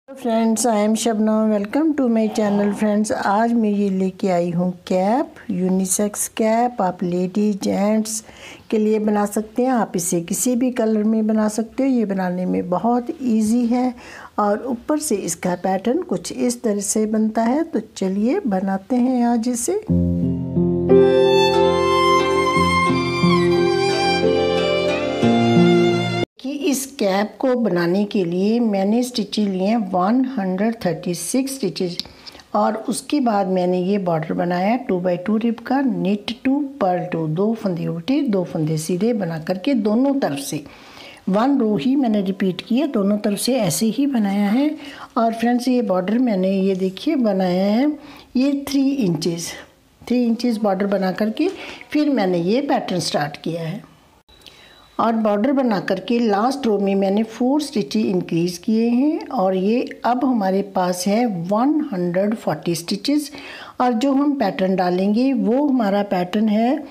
Friends, I am Shabnam. Welcome to my channel. Friends, आज मैं ये लेके आई हूँ कैप, यूनिसेक्स कैप। आप लेडीज जेंट्स के लिए बना सकते हैं। आप इसे किसी भी कलर में बना सकते हो। ये बनाने में बहुत इजी है और ऊपर से इसका पैटर्न कुछ इस तरह से बनता है। तो चलिए बनाते हैं आज इसे। कि इस कैप को बनाने के लिए मैंने स्टिचेज लिए हैं 136 स्टिचेज और उसके बाद मैंने ये बॉर्डर बनाया 2x2 रिब का, निट 2 पर्ल 2, 2 फंदे उल्टे 2 फंदे सीधे बना करके दोनों तरफ से 1 रो ही मैंने रिपीट किया, दोनों तरफ से ऐसे ही बनाया है। और फ्रेंड्स, ये बॉर्डर मैंने ये देखिए बनाया है ये 3 इंचेस बॉर्डर बना करके फिर मैंने ये पैटर्न स्टार्ट किया है। और बॉर्डर बना करके लास्ट रो में मैंने 4 स्टिचेज इंक्रीज़ किए हैं और ये अब हमारे पास है 140 स्टिचेस। और जो हम पैटर्न डालेंगे वो हमारा पैटर्न है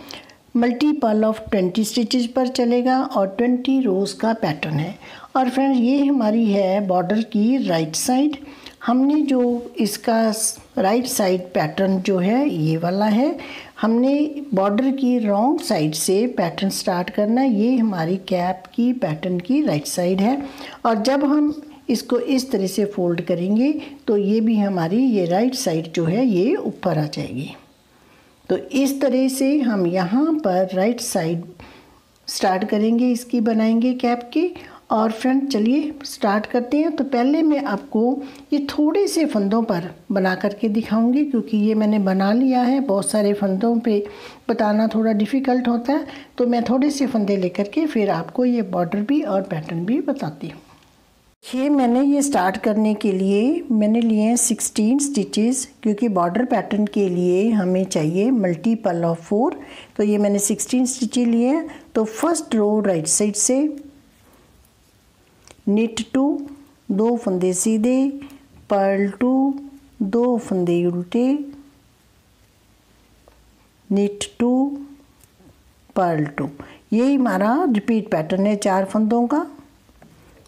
मल्टीपल ऑफ 20 स्टिचेस पर चलेगा और 20 रोज़ का पैटर्न है। और फ्रेंड्स, ये हमारी है बॉर्डर की राइट साइड। हमने जो इसका राइट साइड पैटर्न जो है ये वाला है, हमने बॉर्डर की रॉन्ग साइड से पैटर्न स्टार्ट करना है। ये हमारी कैप की पैटर्न की राइट साइड है। और जब हम इसको इस तरह से फोल्ड करेंगे तो ये भी हमारी ये राइट साइड जो है ये ऊपर आ जाएगी। तो इस तरह से हम यहाँ पर राइट साइड स्टार्ट करेंगे, इसकी बनाएंगे कैप की। और फ्रेंड, चलिए स्टार्ट करते हैं। तो पहले मैं आपको ये थोड़े से फंदों पर बना करके दिखाऊंगी क्योंकि ये मैंने बना लिया है। बहुत सारे फंदों पे बताना थोड़ा डिफ़िकल्ट होता है, तो मैं थोड़े से फंदे लेकर के फिर आपको ये बॉर्डर भी और पैटर्न भी बताती हूँ। ये मैंने ये स्टार्ट करने के लिए मैंने लिए हैं 16 स्टिचेस क्योंकि बॉर्डर पैटर्न के लिए हमें चाहिए मल्टीपल ऑफ 4। तो ये मैंने 16 स्टिचेस लिए हैं। तो फर्स्ट रो राइट साइड से निट 2 2 फंदे सीधे, पर्ल 2 2 फंदे उल्टे, निट 2 पर्ल 2। यही हमारा रिपीट पैटर्न है 4 फंदों का।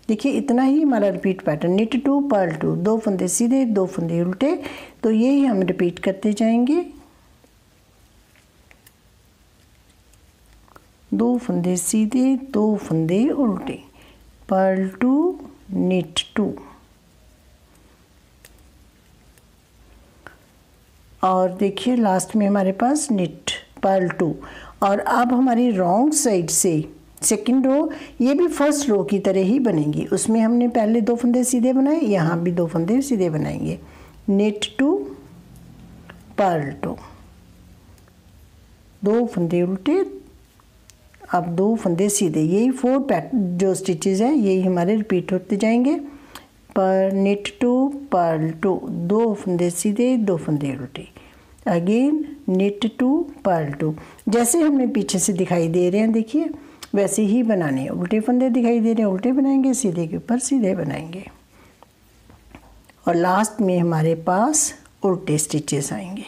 देखिए, इतना ही हमारा रिपीट पैटर्न, निट 2 पर्ल 2, 2 फंदे सीधे 2 फंदे उल्टे। तो यही हम रिपीट करते जाएंगे। 2 फंदे सीधे 2 फंदे उल्टे, पर्ल 2 निट 2। और देखिए लास्ट में हमारे पास निट पर्ल 2। और अब हमारी रॉन्ग साइड से सेकंड रो ये भी फर्स्ट रो की तरह ही बनेगी। उसमें हमने पहले 2 फंदे सीधे बनाए, यहाँ भी 2 फंदे सीधे बनाएंगे। निट 2 पर्ल 2, 2 फंदे उल्टे, अब 2 फंदे सीधे। यही 4 जो स्टिचेस हैं यही हमारे रिपीट होते जाएंगे। पर निट 2 पर्ल 2, 2 फंदे सीधे 2 फंदे उल्टे, अगेन निट 2 पर्ल 2। जैसे हमने पीछे से दिखाई दे रहे हैं देखिए वैसे ही बनाने हैं। उल्टे फंदे दिखाई दे रहे हैं, उल्टे बनाएंगे, सीधे के ऊपर सीधे बनाएंगे। और लास्ट में हमारे पास उल्टे स्टिचेस आएंगे।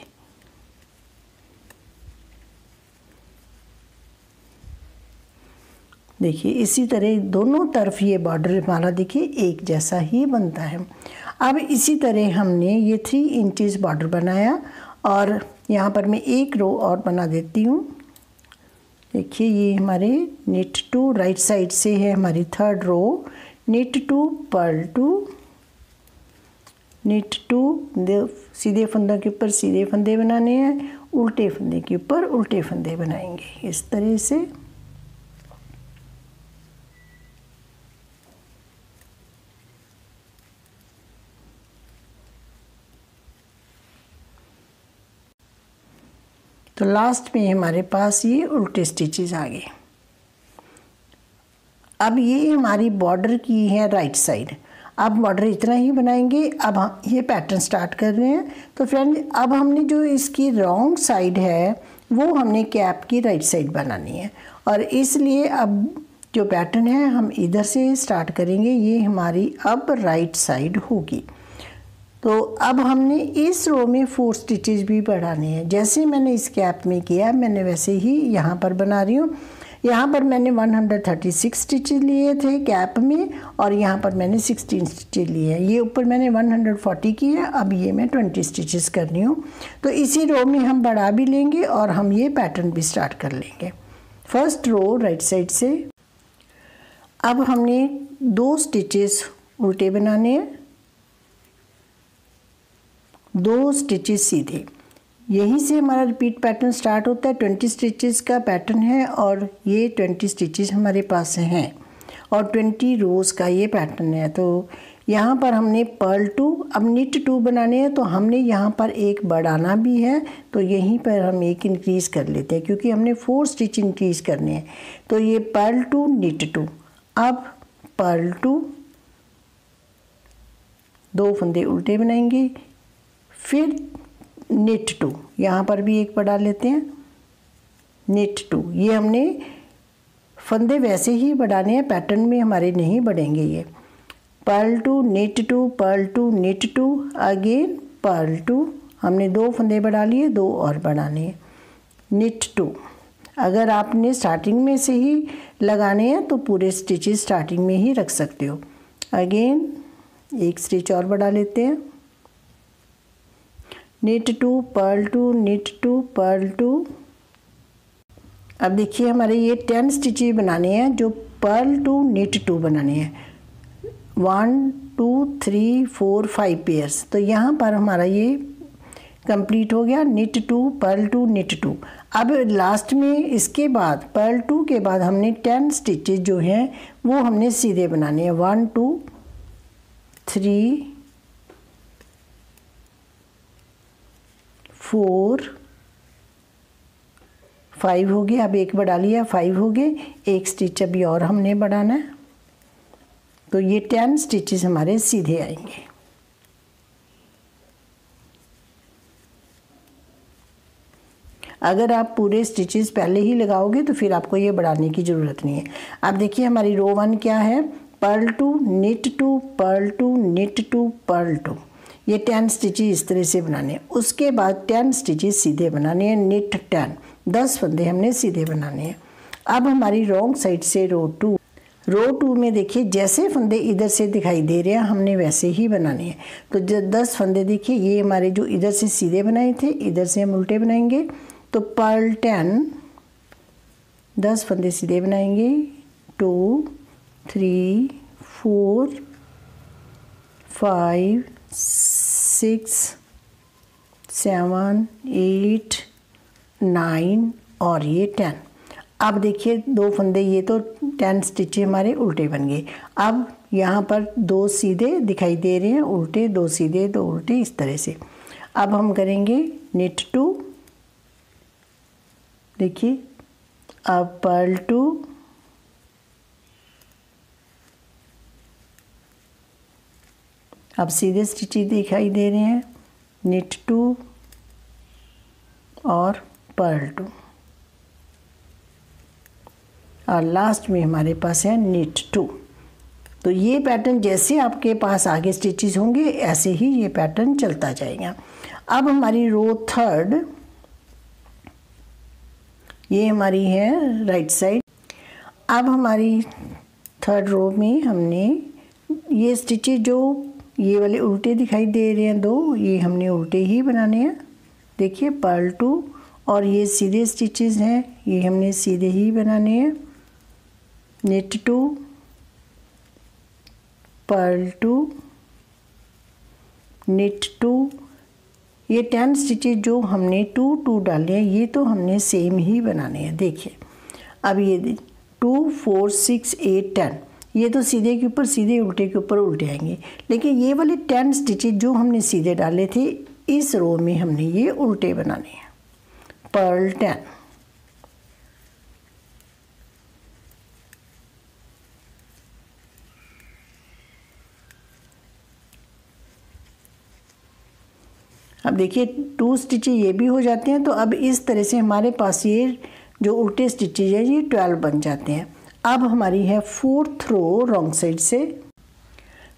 देखिए इसी तरह दोनों तरफ ये बॉर्डर हमारा देखिए एक जैसा ही बनता है। अब इसी तरह हमने ये 3 इंचेस बॉर्डर बनाया और यहाँ पर मैं एक रो और बना देती हूँ। देखिए ये हमारे निट 2 राइट साइड से है हमारी third row, knit 2 purl 2, knit 2 सीधे फंदों के ऊपर सीधे फंदे बनाने हैं, उल्टे फंदे के ऊपर उल्टे फंदे बनाएंगे इस तरह से। तो लास्ट में हमारे पास ये उल्टे स्टिचेस आ गए। अब ये हमारी बॉर्डर की है राइट साइड। अब बॉर्डर इतना ही बनाएंगे। अब हम ये पैटर्न स्टार्ट कर रहे हैं। तो फ्रेंड, अब हमने जो इसकी रॉन्ग साइड है वो हमने कैप की राइट साइड बनानी है और इसलिए अब जो पैटर्न है हम इधर से स्टार्ट करेंगे। ये हमारी अब राइट साइड होगी। तो अब हमने इस रो में 4 स्टिचेस भी बढ़ाने हैं। जैसे मैंने इस कैप में किया मैंने वैसे ही यहाँ पर बना रही हूँ। यहाँ पर मैंने 136 स्टिचेस लिए थे कैप में और यहाँ पर मैंने 16 स्टिचेस लिए हैं। ये ऊपर मैंने 140 की है, अब ये मैं 20 स्टिचेस कर रही हूँ। तो इसी रो में हम बढ़ा भी लेंगे और हम ये पैटर्न भी स्टार्ट कर लेंगे। फर्स्ट रो राइट साइड से। अब हमने 2 स्टिचेस उल्टे बनाने हैं, 2 स्टिचेस सीधे। यहीं से हमारा रिपीट पैटर्न स्टार्ट होता है। 20 स्टिचेस का पैटर्न है और ये 20 स्टिचेस हमारे पास हैं और 20 रोज़ का ये पैटर्न है। तो यहाँ पर हमने पर्ल 2, अब निट 2 बनाने हैं तो हमने यहाँ पर एक बढ़ाना भी है, तो यहीं पर हम एक इंक्रीज़ कर लेते हैं क्योंकि हमने 4 स्टिच इंक्रीज़ करने हैं। तो ये पर्ल 2 निट 2, अब पर्ल 2, 2 फंदे उल्टे बनाएंगे, फिर निट 2, यहाँ पर भी एक बढ़ा लेते हैं, निट 2। ये हमने फंदे वैसे ही बढ़ाने हैं, पैटर्न में हमारे नहीं बढ़ेंगे ये। Purl 2 knit 2, purl 2 knit 2, again purl 2, हमने 2 फंदे बढ़ा लिए, 2 और बढ़ाने हैं, निट 2। अगर आपने स्टार्टिंग में से ही लगाने हैं तो पूरे स्टिचेस स्टार्टिंग में ही रख सकते हो। अगेन एक स्टिच और बढ़ा लेते हैं, निट 2, पर्ल 2, निट 2, पर्ल 2। अब देखिए हमारे ये 10 स्टिचेस बनाने हैं जो पर्ल 2 निट 2 बनाने हैं। 1 2 3 4 5 पेयर्स। तो यहाँ पर हमारा ये कंप्लीट हो गया, निट 2 पर्ल 2 निट 2। अब लास्ट में इसके बाद पर्ल 2 के बाद हमने 10 स्टिचेस जो हैं वो हमने सीधे बनाने हैं। 1 2 3 4 5 हो गए, अब एक बढ़ा लिया, 5 हो गए, एक स्टिच अभी और हमने बढ़ाना है। तो ये 10 स्टिचेस हमारे सीधे आएंगे। अगर आप पूरे स्टिचेस पहले ही लगाओगे तो फिर आपको ये बढ़ाने की ज़रूरत नहीं है। अब देखिए हमारी रो 1 क्या है, purl 2 knit 2, purl 2 knit 2, purl 2। ये 10 स्टिचेस इस तरह से बनाने हैं। उसके बाद 10 स्टिचेस सीधे बनाने हैं, निट 10, 10 फंदे हमने सीधे बनाने हैं। अब हमारी रॉन्ग साइड से रो 2, रो 2 में देखिए जैसे फंदे इधर से दिखाई दे रहे हैं हमने वैसे ही बनाने हैं। तो जब 10 फंदे देखिए ये हमारे जो इधर से सीधे बनाए थे, इधर से हम उल्टे बनाएंगे। तो पर्ल 10, 10 फंदे सीधे बनाएंगे, 2 3 4 5 6 7 8 9 और ये 10। अब देखिए 2 फंदे, ये तो 10 स्टिचेस हमारे उल्टे बन गए। अब यहाँ पर 2 सीधे दिखाई दे रहे हैं, उल्टे, 2 सीधे 2 उल्टे, इस तरह से। अब हम करेंगे निट 2, देखिए अब पर्ल 2, अब सीधे स्टिचेस दिखाई दे रहे हैं, निट 2 और पर्ल 2, और लास्ट में हमारे पास है निट 2। तो ये पैटर्न जैसे आपके पास आगे स्टिचेस होंगे ऐसे ही ये पैटर्न चलता जाएगा। अब हमारी रो 3, ये हमारी है राइट साइड। अब हमारी 3rd रो में हमने ये स्टिचेस जो ये वाले उल्टे दिखाई दे रहे हैं 2, ये हमने उल्टे ही बनाने हैं। देखिए पर्ल 2 और ये सीधे स्टिचेस हैं, ये हमने सीधे ही बनाने हैं, निट 2, पर्ल 2, निट 2। ये 10 स्टिचेस जो हमने 2 2 डाले हैं ये तो हमने सेम ही बनाने हैं। देखिए अब ये 2 4 6 8 10, ये तो सीधे के ऊपर सीधे, उल्टे के ऊपर उल्टे आएंगे। लेकिन ये वाले 10 स्टिचेस जो हमने सीधे डाले थे इस रो में हमने ये उल्टे बनाने हैं, पर्ल 10। अब देखिए 2 स्टिचेस ये भी हो जाते हैं। तो अब इस तरह से हमारे पास ये जो उल्टे स्टिचेस है ये 12 बन जाते हैं। अब हमारी है 4th रो रॉन्ग साइड से।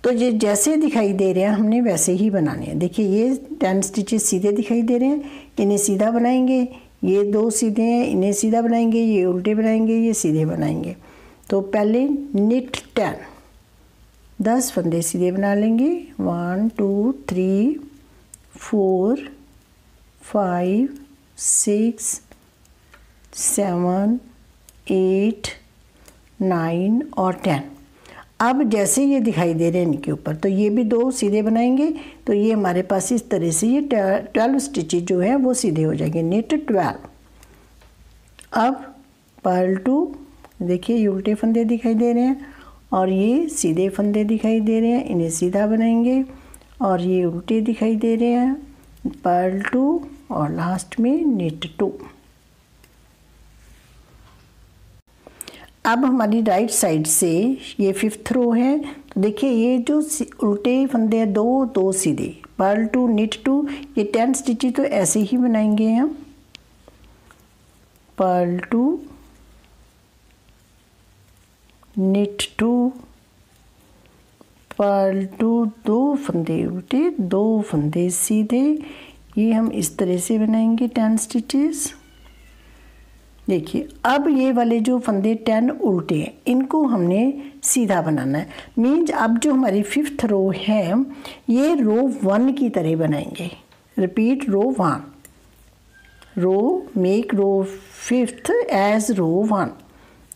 तो ये जैसे दिखाई दे रहे हैं हमने वैसे ही बनाने हैं। देखिए ये 10 स्टिचेस सीधे दिखाई दे रहे हैं, इन्हें सीधा बनाएंगे, ये दो सीधे हैं, इन्हें सीधा बनाएंगे, ये उल्टे बनाएंगे, ये सीधे बनाएंगे। तो पहले निट 10, 10 फंदे सीधे बना लेंगे। 1 2 3 4 5 6 7 8 9 और 10। अब जैसे ये दिखाई दे रहे हैं इनके ऊपर, तो ये भी दो सीधे बनाएंगे, तो ये हमारे पास इस तरह से ये 12 स्टिचेज जो है वो सीधे हो जाएंगे। निट 12। अब पर्ल 2, देखिए ये उल्टे फंदे दिखाई दे रहे हैं और ये सीधे फंदे दिखाई दे रहे हैं, इन्हें सीधा बनाएंगे और ये उल्टे दिखाई दे रहे हैं। पर्ल 2 और लास्ट में निट 2। अब हमारी राइट साइड से ये 5th रो है, तो देखिए ये जो उल्टे फंदे हैं दो, दो सीधे, पर्ल 2 निट 2, ये 10 स्टिचेज तो ऐसे ही बनाएंगे हम। पर्ल 2 निट 2, पर्ल 2, दो फंदे उल्टे, दो फंदे सीधे, ये हम इस तरह से बनाएंगे 10 स्टिचेस। देखिए अब ये वाले जो फंदे 10 उल्टे हैं, इनको हमने सीधा बनाना है। मीन्स अब जो हमारी 5th रो है ये रो 1 की तरह बनाएंगे। रिपीट रो 1, रो मेक रो 5th एज रो 1।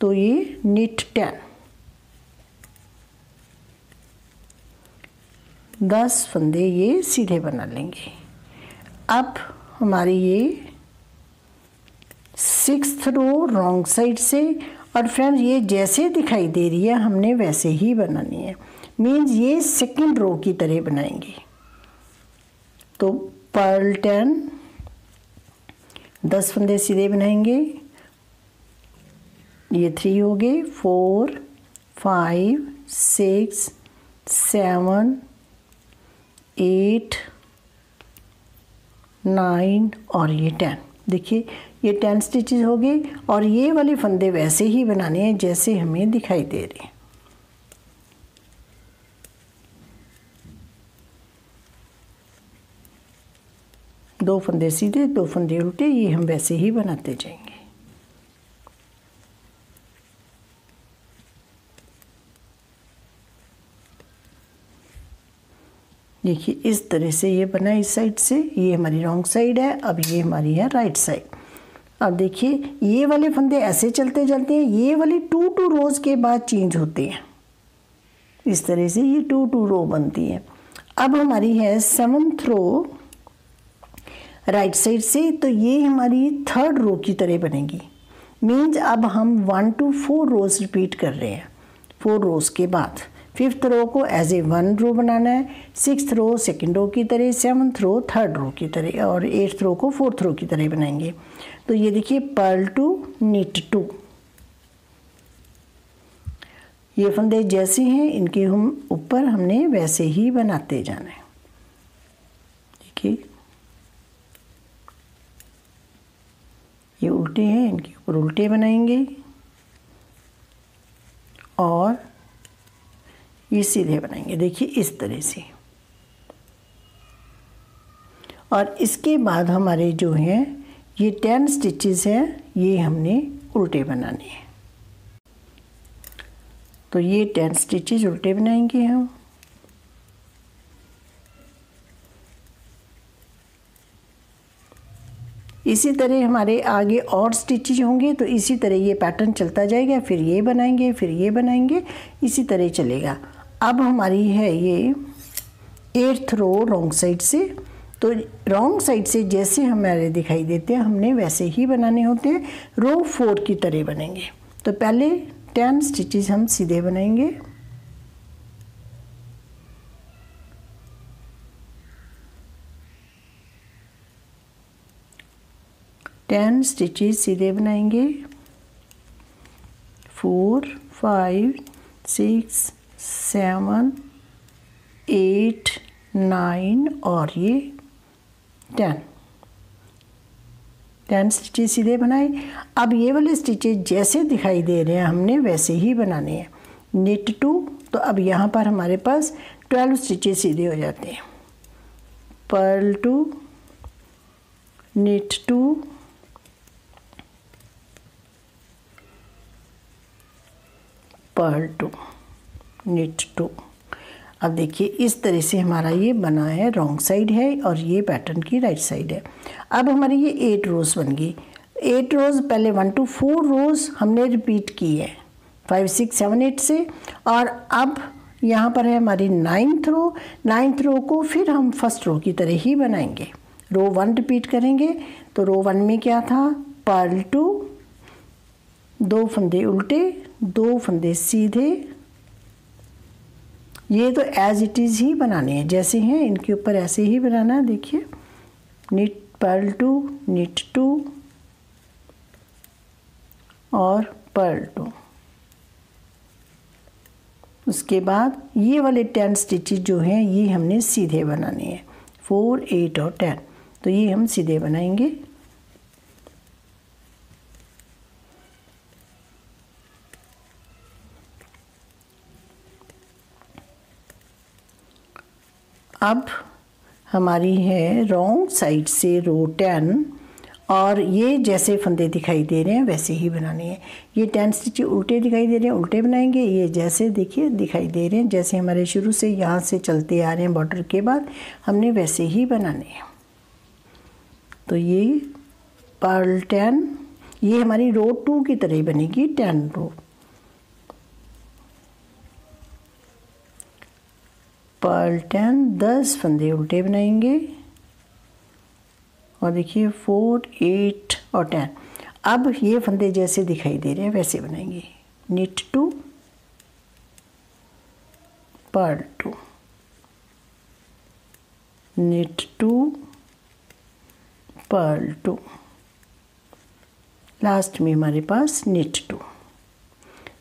तो ये निट 10, 10 फंदे ये सीधे बना लेंगे। अब हमारी ये 6th रो रॉन्ग साइड से, और फ्रेंड्स ये जैसे दिखाई दे रही है हमने वैसे ही बनानी है। मीन्स ये 2nd रो की तरह बनाएंगे। तो पर्ल 10, 10 फंदे सीधे बनाएंगे, ये 3 हो गए, 4 5 6 7 8 9 और ये 10। देखिए ये 10 स्टिचेस हो गए और ये वाले फंदे वैसे ही बनाने हैं जैसे हमें दिखाई दे रहे हैं। दो फंदे सीधे, दो फंदे उल्टे, ये हम वैसे ही बनाते जाएंगे। देखिए इस तरह से ये बना इस साइड से, ये हमारी रॉन्ग साइड है, अब ये हमारी है राइट साइड। अब देखिए ये वाले फंदे ऐसे चलते चलते हैं, ये वाली 2 रोज़ के बाद चेंज होते हैं। इस तरह से ये 2 रो बनती है। अब हमारी है 7th रो राइट साइड से, तो ये हमारी 3rd रो की तरह बनेगी। मीन्स अब हम 1 to 4 रोज़ रिपीट कर रहे हैं। 4 रोज़ के बाद 5th रो को एज ए 1 रो बनाना है, 6th रो 2nd रो की तरह, 7th रो 3rd रो की तरह और 8th रो को 4th रो की तरह बनाएंगे। तो ये देखिए पर्ल 2 निट 2, ये फंदे जैसे हैं इनके हम ऊपर हमने वैसे ही बनाते जाना है। देखिए ये उल्टे हैं, इनके ऊपर उल्टे बनाएंगे और ये सीधे बनाएंगे। देखिए इस तरह से। और इसके बाद हमारे जो हैं ये 10 स्टिचेस हैं, ये हमने उल्टे बनाने हैं। तो ये 10 स्टिचेस उल्टे बनाएंगे हम। इसी तरह हमारे आगे और स्टिचेज होंगे, तो इसी तरह ये पैटर्न चलता जाएगा। फिर ये बनाएंगे, फिर ये बनाएंगे, इसी तरह चलेगा। अब हमारी है ये 8th रो रॉन्ग साइड से, तो रॉन्ग साइड से जैसे हमारे दिखाई देते हैं हमने वैसे ही बनाने होते हैं। रो 4 की तरह बनेंगे। तो पहले 10 स्टिचेस हम सीधे बनाएंगे, टेन स्टिचेस सीधे बनाएंगे, 4 5 6 7 8 9 और ये 10 स्टिचेस सीधे बनाए। अब ये वाले स्टिचेस जैसे दिखाई दे रहे हैं हमने वैसे ही बनाने हैं। निट 2, तो अब यहाँ पर हमारे पास 12 स्टिचेस सीधे हो जाते हैं। Purl 2 knit 2 purl 2, knit 2। अब देखिए इस तरह से हमारा ये बना है, रॉन्ग साइड है और ये पैटर्न की राइट साइड है। अब हमारी ये 8 रोज़ बन गई। 8 रोज़ पहले 1 to 4 रोज़ हमने रिपीट की है 5 6 7 8 से, और अब यहाँ पर है हमारी 9th रो। 9th रो को फिर हम फर्स्ट रो की तरह ही बनाएंगे। रो 1 रिपीट करेंगे। तो रो 1 में क्या था, पर्ल 2, 2 फंदे उल्टे, 2 फंदे सीधे। ये तो एज इट इज़ ही बनाने हैं, जैसे हैं इनके ऊपर ऐसे ही बनाना है। देखिए निट पर्ल 2, निट 2 और पर्ल 2। उसके बाद ये वाले 10 स्टिचेस जो हैं ये हमने सीधे बनाने हैं, 4 8 और 10। तो ये हम सीधे बनाएंगे। अब हमारी है रॉन्ग साइड से रो 10, और ये जैसे फंदे दिखाई दे रहे हैं वैसे ही बनाने हैं। ये 10 स्टिच उल्टे दिखाई दे रहे हैं, उल्टे बनाएंगे। ये जैसे देखिए दिखाई दे रहे हैं, जैसे हमारे शुरू से यहाँ से चलते आ रहे हैं बॉर्डर के बाद, हमने वैसे ही बनाने हैं। तो ये पर्ल 10, ये हमारी रो 2 की तरह बनेगी, 10 रो। पर्ल 10, 10 फंदे उल्टे बनाएंगे और देखिए 4 8 और 10। अब ये फंदे जैसे दिखाई दे रहे हैं वैसे बनाएंगे। Knit 2, purl 2, knit 2, purl 2, last में हमारे पास निट 2।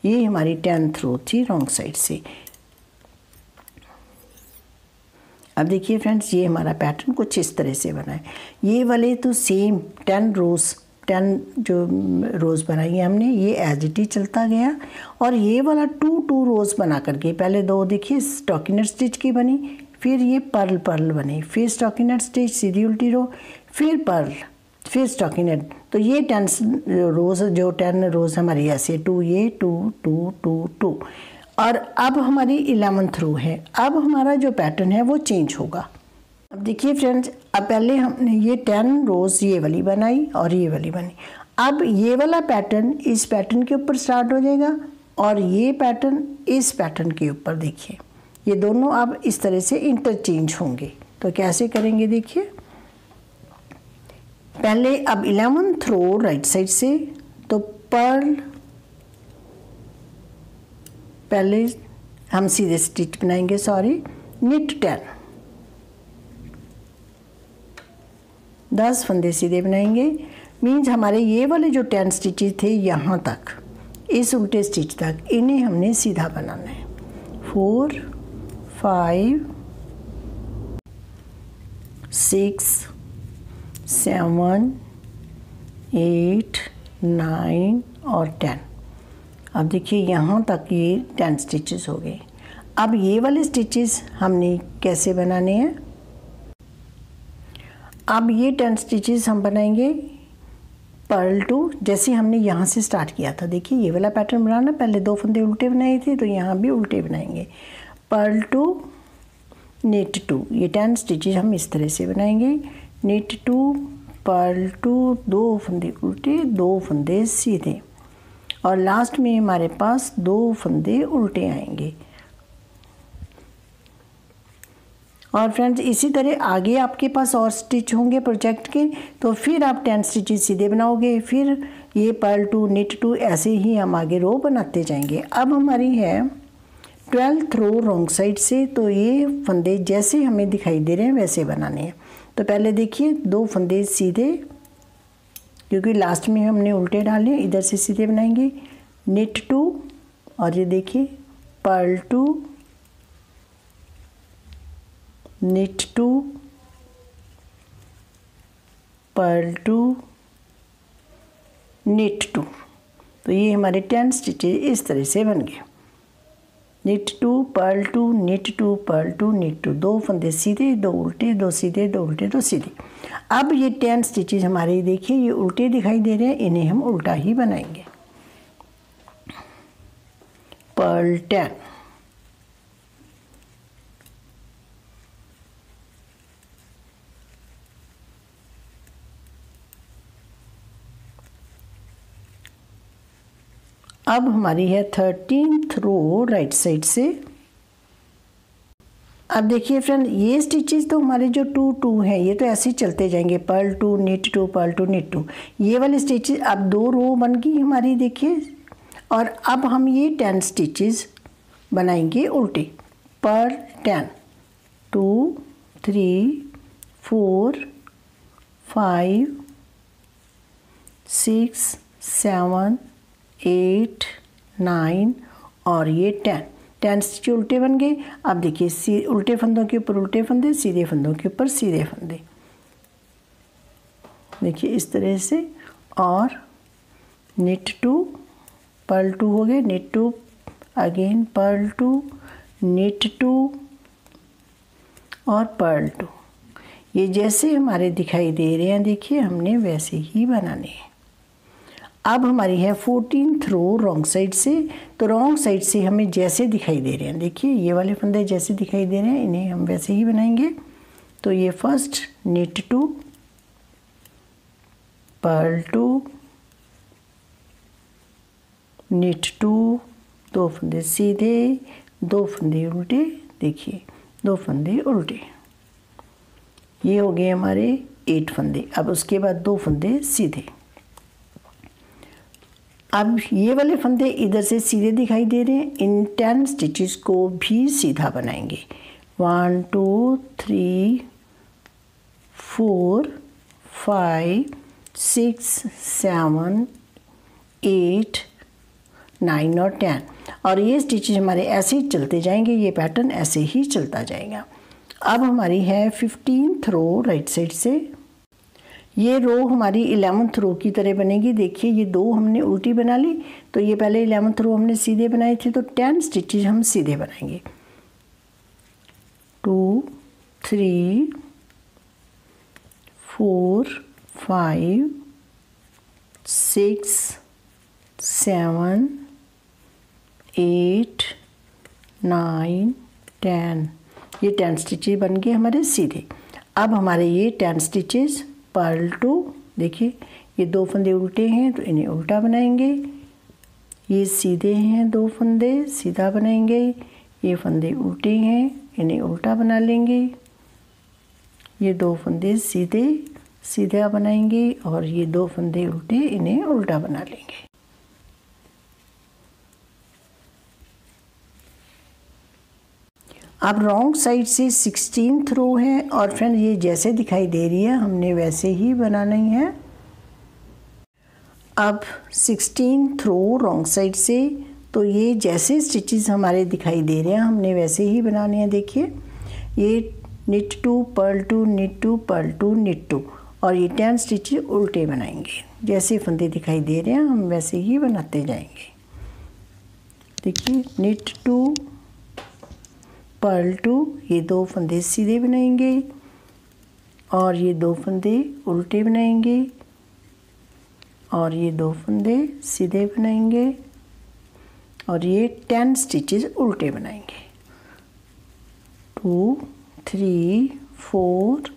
ये हमारी 10th रो थी रॉन्ग साइड से। अब देखिए फ्रेंड्स, ये हमारा पैटर्न कुछ इस तरह से बना है। ये वाले तो सेम 10 जो रोज़ बनाई है हमने, ये एज इट इज चलता गया। और ये वाला 2 रोज़ बना करके, पहले 2 देखिए स्टॉकिनेट स्टिच की बनी, फिर ये पर्ल बने, फिर स्टॉकिनेट स्टिच, सीधी उल्टी रो, फिर पर्ल, फिर स्टॉकिनेट। तो ये 10 रोज़ हमारी ऐसे 2 ये 2 2 2 2। और अब हमारी 11th रो है। अब हमारा जो पैटर्न है वो चेंज होगा। अब देखिए फ्रेंड्स, अब पहले हमने ये 10 रोज़ ये वाली बनाई और ये वाली बनी। अब ये वाला पैटर्न इस पैटर्न के ऊपर स्टार्ट हो जाएगा और ये पैटर्न इस पैटर्न के ऊपर। देखिए ये दोनों अब इस तरह से इंटरचेंज होंगे। तो कैसे करेंगे देखिए, पहले अब 11th रो राइट साइड से, तो पर्ल, पहले हम सीधे स्टिच बनाएंगे, निट 10, 10 फंदे सीधे बनाएंगे। मीन्स हमारे ये वाले जो 10 स्टिचेस थे यहाँ तक, इस उल्टे स्टिच तक, इन्हें हमने सीधा बनाना है। 4 5 6 7 8 9 और 10। अब देखिए यहाँ तक ये 10 स्टिचेस हो गए। अब ये वाले स्टिचेस हमने कैसे बनाने हैं, अब ये 10 स्टिचेस हम बनाएंगे पर्ल 2, जैसे हमने यहाँ से स्टार्ट किया था। देखिए ये वाला पैटर्न बनाना, पहले 2 फंदे उल्टे बनाए थे तो यहाँ भी उल्टे बनाएंगे। पर्ल 2, निट 2, ये 10 स्टिचेस हम इस तरह से बनाएंगे। निट 2, पर्ल 2, 2 फंदे उल्टे, 2 फंदे सीधे, और लास्ट में हमारे पास 2 फंदे उल्टे आएंगे। और फ्रेंड्स इसी तरह आगे आपके पास और स्टिच होंगे प्रोजेक्ट के, तो फिर आप 10 स्टिचेस सीधे बनाओगे, फिर ये पर्ल 2, निट 2, ऐसे ही हम आगे रो बनाते जाएंगे। अब हमारी है 12th रो रॉन्ग साइड से, तो ये फंदे जैसे हमें दिखाई दे रहे हैं वैसे बनाने हैं। तो पहले देखिए 2 फंदे सीधे, क्योंकि लास्ट में हमने उल्टे डाले, इधर से सीधे बनाएंगे। निट 2, और ये देखिए पर्ल 2, निट 2, पर्ल 2, निट 2। तो ये हमारे 10 स्टिचेस इस तरह से बन गए। Knit 2, purl 2, knit 2, purl 2, knit 2, 2 फंदे सीधे, 2 उल्टे, 2 सीधे, 2 उल्टे, 2 सीधे। अब ये 10 स्टिचेस हमारे देखिए ये उल्टे दिखाई दे रहे हैं, इन्हें हम उल्टा ही बनाएंगे। पर्ल 10। अब हमारी है 13th रो राइट साइड से। अब देखिए फ्रेंड, ये स्टिचेस तो हमारे जो 2 हैं ये तो ऐसे ही चलते जाएंगे, पर्ल 2 निट 2 पर्ल 2 निट 2। ये वाले स्टिचेस अब 2 रो बन गई हमारी, देखिए। और अब हम ये 10 स्टिचेस बनाएंगे उल्टे। पर्ल 10 2 3 4 5 6 7 8 9 और ये 10 स्टिच उल्टे बन गए। अब देखिए उल्टे फंदों के ऊपर उल्टे फंदे, सीधे फंदों के ऊपर सीधे फंदे, देखिए इस तरह से। और निट 2 पर्ल 2 हो गए, निट 2 अगेन पर्ल 2 निट 2 और पर्ल 2। ये जैसे हमारे दिखाई दे रहे हैं, देखिए हमने वैसे ही बनाने हैं। अब हमारी है 14th रो रॉन्ग साइड से। तो रॉन्ग साइड से हमें जैसे दिखाई दे रहे हैं, देखिए ये वाले फंदे जैसे दिखाई दे रहे हैं, इन्हें हम वैसे ही बनाएंगे। तो ये फर्स्ट निट 2 पर्ल 2 निट 2, 2 फंदे सीधे 2 फंदे उल्टे, देखिए 2 फंदे उल्टे। ये हो गए हमारे 8 फंदे। अब उसके बाद 2 फंदे सीधे। अब ये वाले फंदे इधर से सीधे दिखाई दे रहे हैं, इन 10 स्टिचेस को भी सीधा बनाएंगे। 1 2 3 4 5 6 7 8 9 और 10। और ये स्टिचेस हमारे ऐसे ही चलते जाएंगे, ये पैटर्न ऐसे ही चलता जाएगा। अब हमारी है 15th रो राइट साइड से। ये रो हमारी 11th रो की तरह बनेगी। देखिए ये 2 हमने उल्टी बना ली, तो ये पहले 11th रो हमने सीधे बनाए थे, तो 10 स्टिचेस हम सीधे बनाएंगे। 2 3 4 5 6 7 8 9 10। ये 10 स्टिचेस बन गए हमारे सीधे। अब हमारे ये 10 स्टिचेस पर्ल 2, देखिए ये 2 फंदे उल्टे हैं तो इन्हें उल्टा बनाएंगे। ये सीधे हैं 2 फंदे, सीधा बनाएंगे। ये फंदे उल्टे हैं, इन्हें उल्टा बना लेंगे। ये 2 फंदे सीधे सीधा बनाएंगे और ये 2 फंदे उल्टे, इन्हें उल्टा बना लेंगे। अब रॉन्ग साइड से 16th रो है और फ्रेंड ये जैसे दिखाई दे रही है हमने वैसे ही बनानी है। अब 16th रो रॉन्ग साइड से, तो ये जैसे स्टिचेस हमारे दिखाई दे रहे हैं हमने वैसे ही बनाने हैं। देखिए ये knit 2 purl 2 knit 2 purl 2 knit 2 और ये 10 स्टिचेस उल्टे बनाएंगे। जैसे फंदे दिखाई दे रहे हैं हम वैसे ही बनाते जाएंगे। देखिए निट 2 पर्ल 2, ये 2 फंदे सीधे बनाएंगे और ये 2 फंदे उल्टे बनाएंगे और ये 2 फंदे सीधे बनाएंगे और ये 10 स्टिचेस उल्टे बनाएंगे। 2 3 4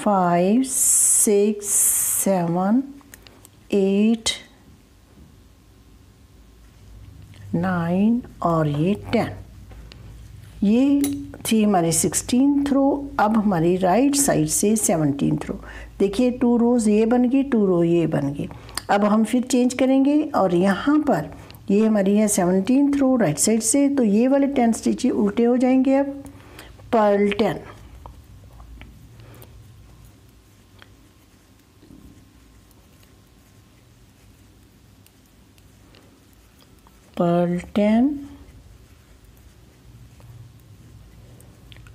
5 6 7 8 9 और ये 10। ये थी हमारी 16th रो। अब हमारी राइट साइड से 17th रो। देखिए 2 रोज़ ये बन गई, 2 रो ये बन गई। अब हम फिर चेंज करेंगे और यहाँ पर ये हमारी है 17th रो राइट साइड से, तो ये वाले 10 स्टिचेस उल्टे हो जाएंगे। अब पर्ल 10, पर्ल 10,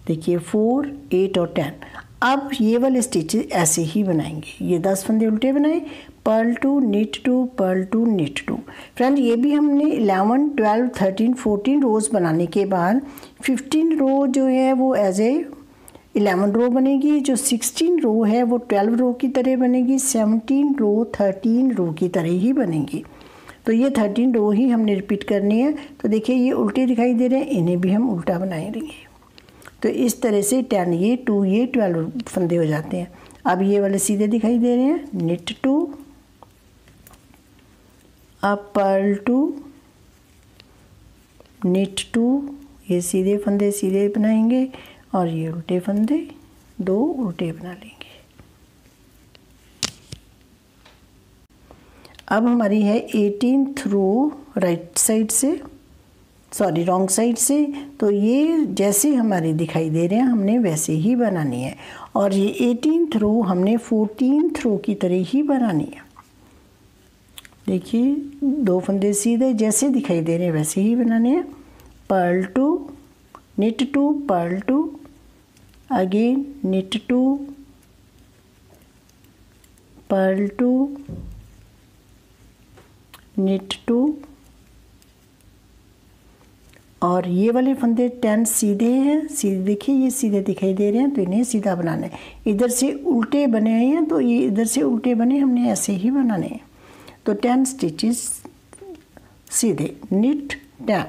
देखिए 4 8 और 10। अब ये वाले स्टिचेस ऐसे ही बनाएंगे। ये 10 फंदे उल्टे बनाए, purl 2 knit 2 purl 2 knit 2। Friend ये भी हमने 11 12 13 14 रोज़ बनाने के बाद 15 रो जो है वो एज ए 11 रो बनेगी। जो 16 रो है वो 12 रो की तरह बनेगी। 17 रो 13 रो की तरह ही बनेगी। तो ये 13 रो ही हमने रिपीट करनी है। तो देखिए ये उल्टे दिखाई दे रहे हैं, इन्हें भी हम उल्टा बनाएंगे। तो इस तरह से 10 ये 2 ये 12 फंदे हो जाते हैं। अब ये वाले सीधे दिखाई दे रहे हैं, knit 2, अब पर्ल 2, knit 2, ये सीधे फंदे सीधे बनाएंगे और ये उल्टे फंदे 2 उल्टे बना लेंगे। अब हमारी है 18th रो राइट साइड से, सॉरी रॉन्ग साइड से। तो ये जैसे हमारे दिखाई दे रहे हैं हमने वैसे ही बनानी है, और ये 18th रो हमने 14th रो की तरह ही बनानी है। देखिए 2 फंदे सीधे जैसे दिखाई दे रहे हैं वैसे ही बनाने हैं। Purl 2, knit 2, purl 2, again knit 2, purl 2, knit 2, और ये वाले फंदे 10 सीधे हैं, सीधे देखिए ये सीधे दिखाई दे रहे हैं, तो इन्हें सीधा बनाना है। इधर से उल्टे बने हैं तो ये इधर से उल्टे बने, हमने ऐसे ही बनाने हैं। तो 10 स्टिचेस सीधे, knit 10।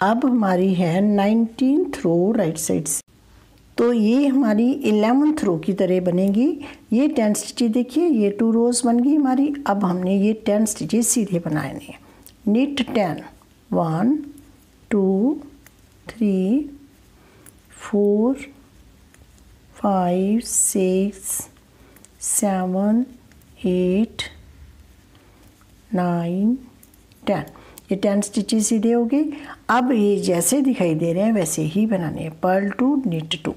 अब हमारी है 19th रो राइट साइड से। तो ये हमारी 11th रो की तरह बनेगी। ये 10 स्टिचेस देखिए, ये 2 रोज बन गई हमारी। अब हमने ये 10 स्टिचेस सीधे बनाने हैं। knit 10, 1 2 3 4 5 6 7 8 9 10, ये 10 स्टिचेस सीधे हो गए। अब ये जैसे दिखाई दे रहे हैं वैसे ही बनाने हैं। पर्ल 2, knit 2,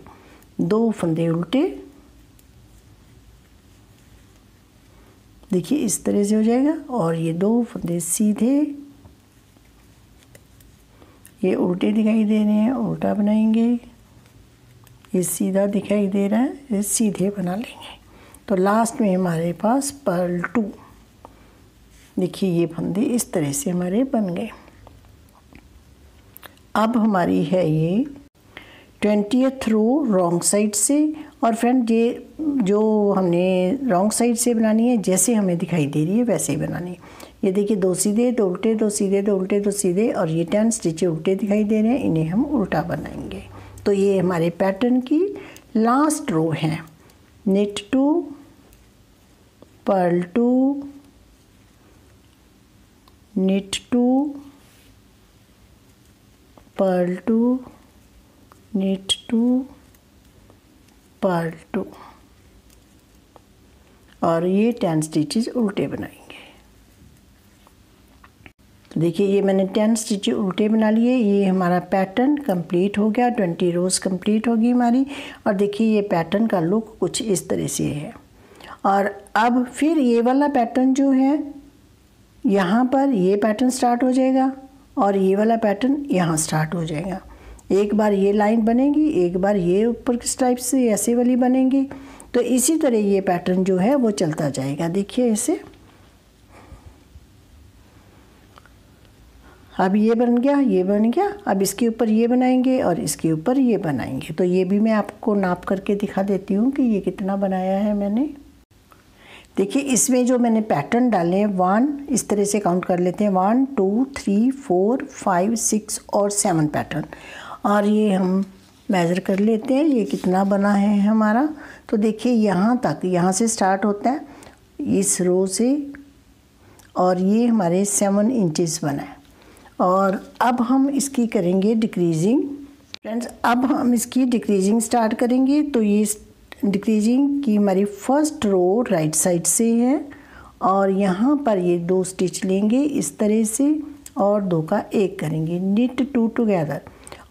2 फंदे उल्टे, देखिए इस तरह से हो जाएगा, और ये 2 फंदे सीधे, ये उल्टे दिखाई दे रहे हैं उल्टा बनाएंगे, ये सीधा दिखाई दे रहा है ये सीधे बना लेंगे। तो लास्ट में हमारे पास पर्ल 2, देखिए ये फंदे इस तरह से हमारे बन गए। अब हमारी है ये 20th रो रॉन्ग साइड से। और फ्रेंड ये जो हमने रॉन्ग साइड से बनानी है जैसे हमें दिखाई दे रही है वैसे ही बनानी है। ये देखिए 2 सीधे 2 उल्टे, 2 सीधे 2 उल्टे 2 सीधे, और ये 10 स्टिचेस उल्टे दिखाई दे रहे हैं, इन्हें हम उल्टा बनाएंगे। तो ये हमारे पैटर्न की लास्ट रो है। knit 2, purl 2, knit 2, purl 2, knit 2, purl 2, और ये 10 स्टिचेस उल्टे बनाएंगे। देखिए ये मैंने 10 स्टिचेस उल्टे बना लिए। ये हमारा पैटर्न कंप्लीट हो गया, 20 रोज कंप्लीट होगी हमारी। और देखिए ये पैटर्न का लुक कुछ इस तरह से है। और अब फिर ये वाला पैटर्न जो है यहाँ पर ये पैटर्न स्टार्ट हो जाएगा, और ये वाला पैटर्न यहाँ स्टार्ट हो जाएगा। एक बार ये लाइन बनेगी, एक बार ये ऊपर किस टाइप से ऐसे वाली बनेगी। तो इसी तरह ये पैटर्न जो है वो चलता जाएगा। देखिए ऐसे, अब ये बन गया, ये बन गया। अब इसके ऊपर ये बनाएंगे और इसके ऊपर ये बनाएंगे। तो ये भी मैं आपको नाप करके दिखा देती हूँ कि ये कितना बनाया है मैंने। देखिए इसमें जो मैंने पैटर्न डाले हैं 1, इस तरह से काउंट कर लेते हैं, 1 2 3 4 5 6 और 7 पैटर्न। और ये हम मेज़र कर लेते हैं ये कितना बना है हमारा। तो देखिए यहाँ तक, यहाँ से स्टार्ट होता है इस रो से, और ये हमारे 7 इंचेस बना है। और अब हम इसकी करेंगे डिक्रीजिंग। फ्रेंड्स अब हम इसकी डिक्रीजिंग स्टार्ट करेंगे। तो ये डिक्रीजिंग की हमारी फर्स्ट रो राइट साइड से है, और यहाँ पर ये 2 स्टिच लेंगे इस तरह से, और 2 का 1 करेंगे, knit 2 टुगेदर।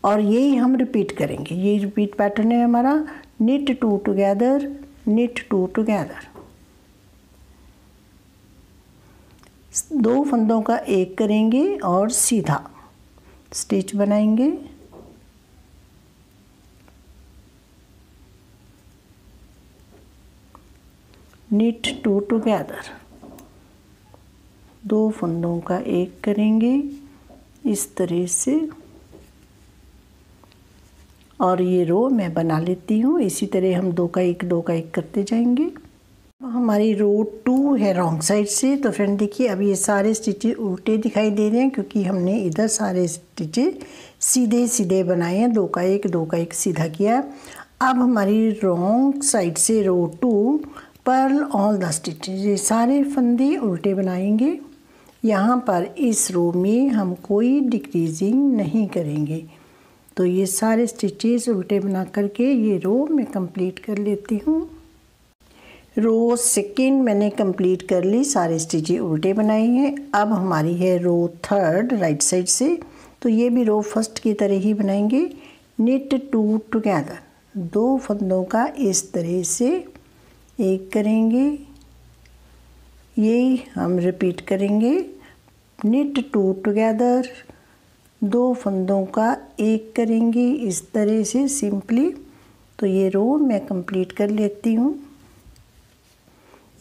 और यही हम रिपीट करेंगे, ये रिपीट पैटर्न है हमारा, knit 2 टुगेदर, knit 2 टुगेदर। 2 फंदों का 1 करेंगे और सीधा स्टिच बनाएंगे, knit 2 टुगेदर। 2 फंदों का 1 करेंगे इस तरह से, और ये रो मैं बना लेती हूँ। इसी तरह हम दो का एक करते जाएंगे। हमारी रो 2 है रॉन्ग साइड से। तो फ्रेंड देखिए अब ये सारे स्टिचेस उल्टे दिखाई दे रहे हैं क्योंकि हमने इधर सारे स्टिचेस सीधे सीधे बनाए हैं, दो का एक सीधा किया। अब हमारी रॉन्ग साइड से रो 2 पर्ल ऑल द स्टिचेस, ये सारे फंदे उल्टे बनाएंगे। यहाँ पर इस रो में हम कोई डिक्रीजिंग नहीं करेंगे। तो ये सारे स्टिचेस उल्टे बना करके ये रो मैं कंप्लीट कर लेती हूँ। रो सेकेंड मैंने कंप्लीट कर ली, सारे स्टिचेस उल्टे बनाए हैं। अब हमारी है रो 3 राइट साइड से। तो ये भी रो फर्स्ट की तरह ही बनाएंगे। निट 2 टुगेदर, दो फंदों का इस तरह से एक करेंगे, यही हम रिपीट करेंगे। निट 2 टुगेदर, दो फंदों का एक करेंगे इस तरह से सिंपली। तो ये रो मैं कंप्लीट कर लेती हूँ।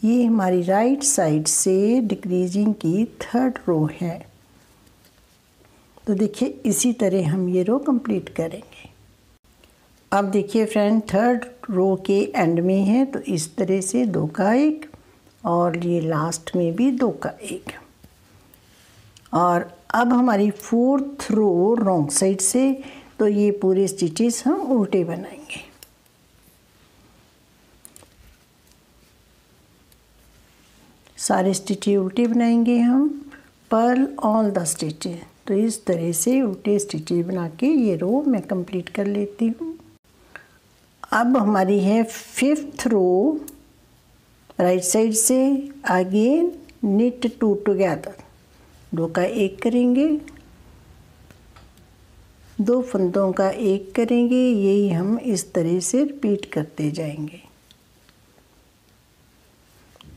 ये हमारी राइट साइड से डिक्रीजिंग की 3rd रो है। तो देखिए इसी तरह हम ये रो कंप्लीट करेंगे। अब देखिए फ्रेंड 3rd रो के एंड में है, तो इस तरह से दो का एक, और ये लास्ट में भी दो का एक। और अब हमारी 4th रो रॉन्ग साइड से। तो ये पूरे स्टिचेस हम उल्टे बनाएंगे। सारे स्टिचेस उल्टे बनाएंगे हम। पर्ल ऑल द स्टिचेस, तो इस तरह से उल्टे स्टिचेस बना के ये रो मैं कंप्लीट कर लेती हूँ। अब हमारी है 5th रो राइट साइड से। अगेन निट 2 टुगेदर, दो का एक करेंगे, दो फंदों का एक करेंगे, यही हम इस तरह से रिपीट करते जाएंगे।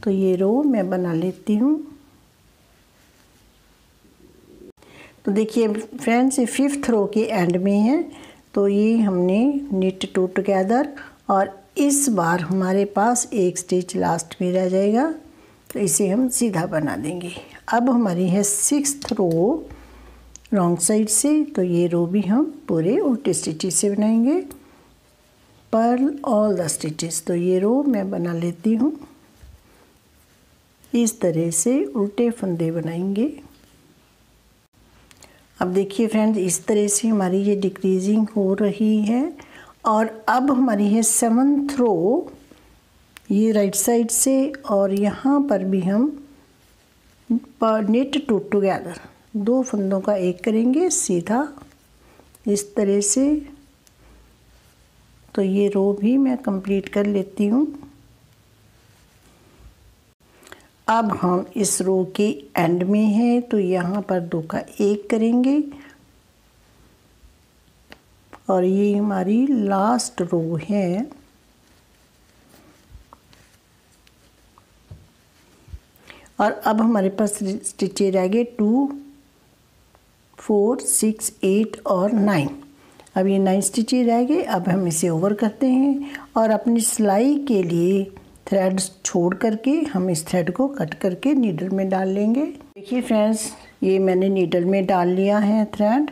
तो ये रो मैं बना लेती हूँ। तो देखिए फ्रेंड्स ये 5th रो के एंड में है। तो ये हमने निट 2 टुगेदर, और इस बार हमारे पास एक स्टिच लास्ट में रह जाएगा, तो इसे हम सीधा बना देंगे। अब हमारी है 6th रो रॉन्ग साइड से। तो ये रो भी हम पूरे उल्टे स्टिचेस से बनाएंगे। पर्ल ऑल द स्टिचेस, तो ये रो मैं बना लेती हूँ। इस तरह से उल्टे फंदे बनाएंगे। अब देखिए फ्रेंड्स इस तरह से हमारी ये डिक्रीजिंग हो रही है। और अब हमारी है 7th रो, ये राइट साइड से, और यहाँ पर भी हम निट 2 टुगेदर, दो फंदों का एक करेंगे सीधा इस तरह से। तो ये रो भी मैं कंप्लीट कर लेती हूँ। अब हम इस रो के एंड में हैं, तो यहाँ पर दो का एक करेंगे, और ये हमारी लास्ट रो है। और अब हमारे पास स्टिचेस रह गए 2, 4, 6, 8 और 9। अब ये 9 स्टिचेस रह गए। अब हम इसे ओवर करते हैं, और अपनी सिलाई के लिए थ्रेड छोड़ करके हम इस थ्रेड को कट करके नीडल में डाल लेंगे। देखिए फ्रेंड्स ये मैंने नीडल में डाल लिया है थ्रेड,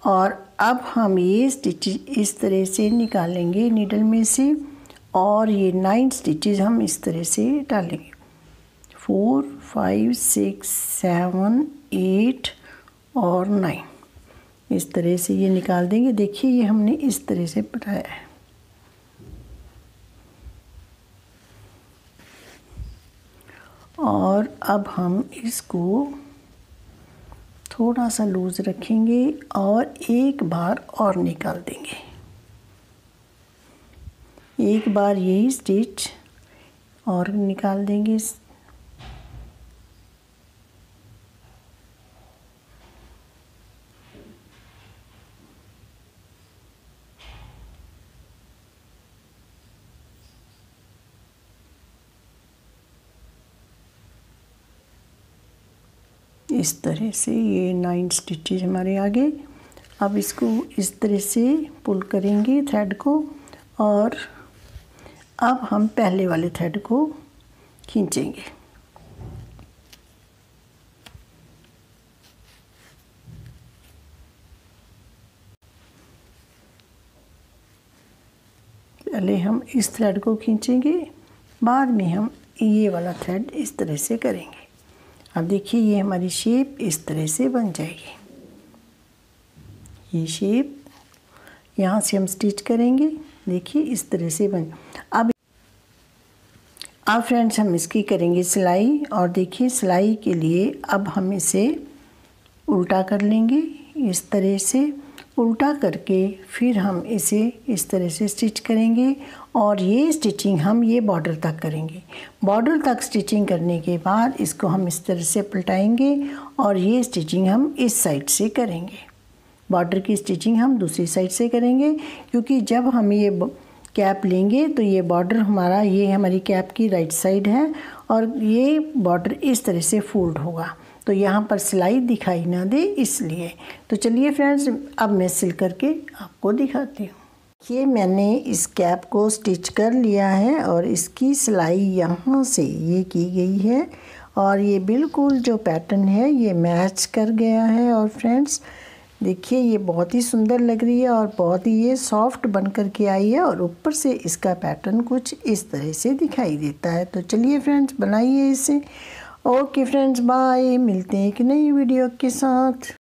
और अब हम ये स्टिचेस इस तरह से निकालेंगे नीडल में से, और ये 9 स्टिचेस हम इस तरह से डालेंगे। 4, 5, 6, 7, 8 और 9 इस तरह से ये निकाल देंगे। देखिए ये हमने इस तरह से बनाया है। और अब हम इसको थोड़ा सा लूज़ रखेंगे और एक बार और निकाल देंगे। एक बार यही स्टिच और निकाल देंगे। इस तरह से ये 9 स्टिचेस हमारे आ गए। अब इसको इस तरह से पुल करेंगे थ्रेड को, और अब हम पहले वाले थ्रेड को खींचेंगे। पहले हम इस थ्रेड को खींचेंगे, बाद में हम ये वाला थ्रेड इस तरह से करेंगे। अब देखिए ये हमारी शेप इस तरह से बन जाएगी। ये शेप यहाँ से हम स्टिच करेंगे, देखिए इस तरह से बन। अब फ्रेंड्स हम इसकी करेंगे सिलाई, और देखिए सिलाई के लिए अब हम इसे उल्टा कर लेंगे, इस तरह से उल्टा करके फिर हम इसे इस तरह से स्टिच करेंगे, और ये स्टिचिंग हम ये बॉर्डर तक करेंगे। बॉर्डर तक स्टिचिंग करने के बाद इसको हम इस तरह से पलटाएंगे, और ये स्टिचिंग हम इस साइड से करेंगे। बॉर्डर की स्टिचिंग हम दूसरी साइड से करेंगे, क्योंकि जब हम ये कैप लेंगे तो ये बॉर्डर हमारा, ये हमारी कैप की राइट साइड है, और ये बॉर्डर इस तरह से फोल्ड होगा, तो यहाँ पर सिलाई दिखाई ना दे इसलिए। तो चलिए फ्रेंड्स, अब मैं सिल करके आपको दिखाती हूँ। ये मैंने इस कैप को स्टिच कर लिया है, और इसकी सिलाई यहाँ से ये की गई है, और ये बिल्कुल जो पैटर्न है ये मैच कर गया है। और फ्रेंड्स देखिए ये बहुत ही सुंदर लग रही है, और बहुत ही ये सॉफ्ट बन कर के आई है, और ऊपर से इसका पैटर्न कुछ इस तरह से दिखाई देता है। तो चलिए फ्रेंड्स बनाइए इसे। ओके फ्रेंड्स, बाय, मिलते हैं एक नई वीडियो के साथ।